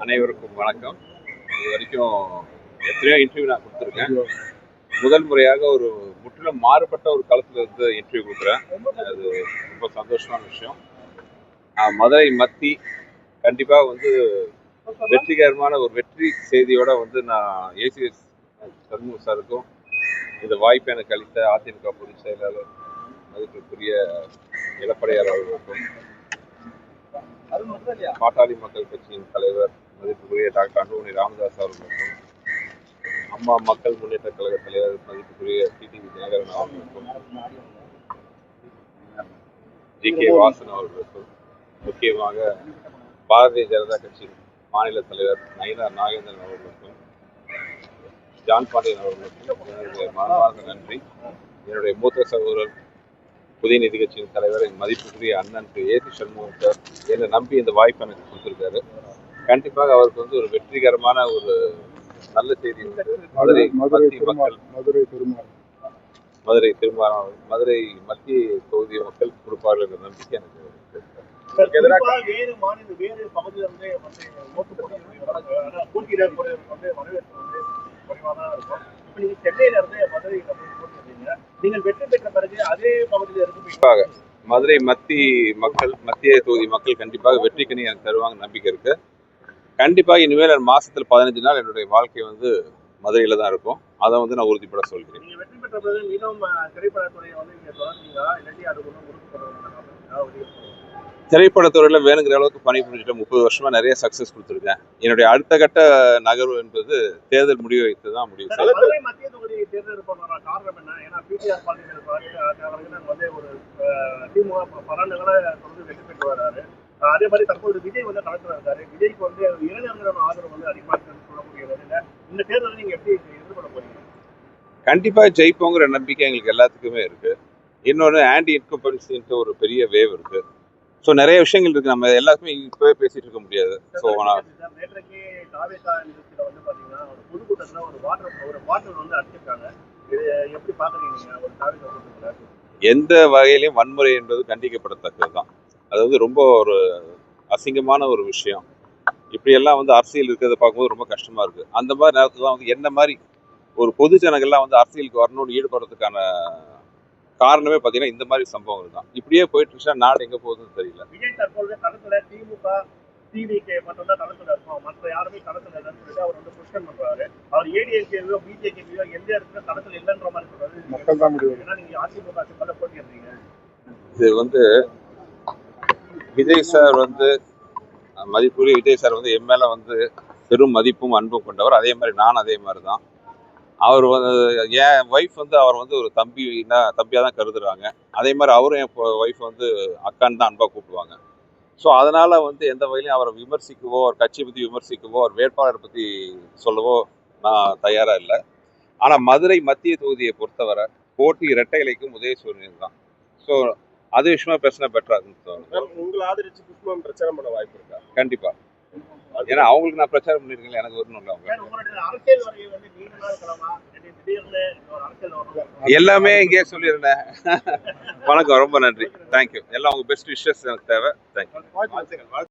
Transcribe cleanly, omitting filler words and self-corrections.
அனைவருக்கும் வணக்கம். இது வரைக்கும் எத்தனையோ இன்டர்வியூ நான் கொடுத்துருக்கேன். முதல் முறையாக ஒரு முற்றிலும் மாறுபட்ட ஒரு களத்தில் இருந்து இன்டர்வியூ கொடுக்குறேன். அது ரொம்ப சந்தோஷமான விஷயம். மதுரை மத்தி கண்டிப்பாக வந்து வெற்றிகரமான ஒரு வெற்றி செய்தியோட வந்து நான் ஏசிஎஸ் சண்முக சாருக்கும் இந்த வாய்ப்பை எனக்கு அளித்த அதிமுக பொதுச் செயலாளர் மதிப்பிற்குரிய எடப்பாடியார் அவர்களுக்கும், பாட்டாளி மக்கள் கட்சியின் தலைவர் மதிப்புக்குரிய டாக்டர் அன்புமணி ராமதாஸ் அவர்களுக்கும், அம்மா மக்கள் முன்னேற்ற கழக தலைவர் மதிப்புக்குரிய டிடிவி தினகரன் அவர்களுக்கும், ஜி.கே. வாசன் அவர்களுக்கும், முக்கியமாக பாரதிய ஜனதா கட்சியின் மாநில தலைவர் நயினார் நாகேந்திரன் அவர்களுக்கும், ஜான் பாண்டியன் அவர்களுக்கும் என்னுடைய மனமார்ந்த நன்றி. என்னுடைய மூத்த சகோதரர் புதிய நீதி கட்சியின் தலைவர் என் மதிப்புக்குரிய அண்ணன் ஏசி சண்முகம் சார் என்னை நம்பி இந்த வாய்ப்பு எனக்கு கொடுத்துருக்காரு. கண்டிப்பாக அவருக்கு வந்து ஒரு வெற்றிகரமான ஒரு நல்ல செய்தி மதுரை மத்திய தொகுதி மக்கள் கொடுப்பார்கள் என்ற நம்பிக்கை எனக்கு மதுரை மத்திய தொகுதி மக்கள் கண்டிப்பாக வெற்றிக்கணி எனக்கு தருவாங்க நம்பிக்கை இருக்கு. கண்டிப்பாக இனிமேல் மாசத்துல 15 நாள் என்னுடைய வாழ்க்கை வந்து மதுரையில தான் இருக்கும். அதை வந்து நான் உறுதிப்பட சொல்கிறேன். திரைப்படத்துறையில வேணுங்கிற அளவுக்கு பணி புரிஞ்சுட்டு 30 வருஷமா நிறைய சக்சஸ் கொடுத்துருக்கேன். என்னுடைய அடுத்த கட்ட நகர்வு என்பது தேர்தல் முடிவு வைத்து தான் முடிவு செய்யும். அதே மாதிரி தற்போது விஜய் வந்து களத்துல இருக்காரு. விஜய்க்கு வந்து இளைஞர்களோட ஆதரவு வந்து அதிகமாக சொல்லக்கூடியது. இந்த தேர்தலை நீங்க எப்படி எதிர்கொள்ள போறீங்க? கண்டிப்பா ஜெயிப்போங்கிற நம்பிக்கை எங்களுக்கு எல்லாத்துக்குமே இருக்கு. இன்னொன்று ஆன்டி இன்கம்பன்சின்ட்டு ஒரு பெரிய வேவ் இருக்கு. ஸோ நிறைய விஷயங்கள் இருக்கு. நம்ம எல்லாருக்குமே இப்பவே பேசிட்டு இருக்க முடியாது. ஸோ நேற்றைக்கு தாவேகா நிகழ்ச்சியில வந்து பாத்தீங்கன்னா ஒரு பொதுக்கூட்டத்துல ஒரு வாட்டர் வந்து அடிச்சிருக்காங்க. எப்படி பாக்குறீங்க ஒரு தாவேகா கூட்டத்துல? எந்த வகையிலையும் வன்முறை என்பது கண்டிக்கப்படத்தக்கது தான். அது வந்து ரொம்ப ஒரு அசிங்கமான ஒரு விஷயம். இப்படியெல்லாம் வந்து அரசியல் இருக்கிறத பார்க்கும்போது ரொம்ப கஷ்டமா இருக்கு. அந்த மாதிரி நேரத்துல வந்து என்ன மாதிரி ஒரு பொது ஜனங்கள்லாம் வந்து அரசியலுக்கு வரணும்னு ஈடுபடுறதுக்கான காரணமே பார்த்தீங்கன்னா இந்த மாதிரி சம்பவங்கள் தான். இப்படியே போயிட்டு இருந்துச்சுன்னா நாடு எங்க போகுதுன்னு தெரியல. விஜய் தற்போது களத்துல திமுக டிவிகே மட்டும் தான் களத்துல இருக்கும், மற்ற யாருமே களத்துல இல்லைன்னு சொல்லிட்டு அவர் வந்து புஷ்கன் பண்றாரு. அவர் ஏடிஎம்கேவியோ பிஜேபியோ எந்த இடத்துல களத்துல இல்லைன்ற மாதிரி சொல்றாரு. மக்கள் தான் முடிவு. ஏன்னா நீங்க அதிமுக மேல போட்டிடுறீங்க. இது வந்து விஜய் சார் வந்து மதிப்புரிய விஜய் சார் வந்து என் மேல வந்து பெரும் மதிப்பும் அன்பும் கொண்டவர். அதே மாதிரி நான் அதே மாதிரி தான். அவர் வந்து என் ஒய்ஃப் வந்து அவர் வந்து ஒரு தம்பியாக தான் கருதுறாங்க. அதே மாதிரி அவரும் என் ஒய்ஃப் வந்து அக்கான்னு தான் அன்பாக கூப்பிடுவாங்க. ஸோ அதனால் வந்து எந்த வகையிலையும் அவரை விமர்சிக்கவோ, அவர் கட்சியை பற்றி விமர்சிக்கவோ, அவர் வேட்பாளரை பற்றி சொல்லவோ நான் தயாராக இல்லை. ஆனால் மதுரை மத்திய தொகுதியை பொறுத்தவரை போட்டி இரட்டை இலைக்கும் உதயசூரியன் தான். ஸோ அது விஷயமா பேசினா பெட்டரா இருக்குன்னு உங்களை ஆதரிச்சு புஷ்பம் பிரச்சாரம் பண்ண வாய்ப்பு இருக்கா? கண்டிப்பா. ஏன்னா அவங்களுக்கு நான் பிரச்சாரம் பண்ணிருக்கேன், எனக்கு வரணும் இல்லை. அவங்க எல்லாமே இங்கே சொல்லியிருந்தேன். வணக்கம், ரொம்ப நன்றி, தேங்க்யூ. எல்லாம் உங்க பெஸ்ட் விஷஸ் எனக்கு தேவை. தேங்க்யூ.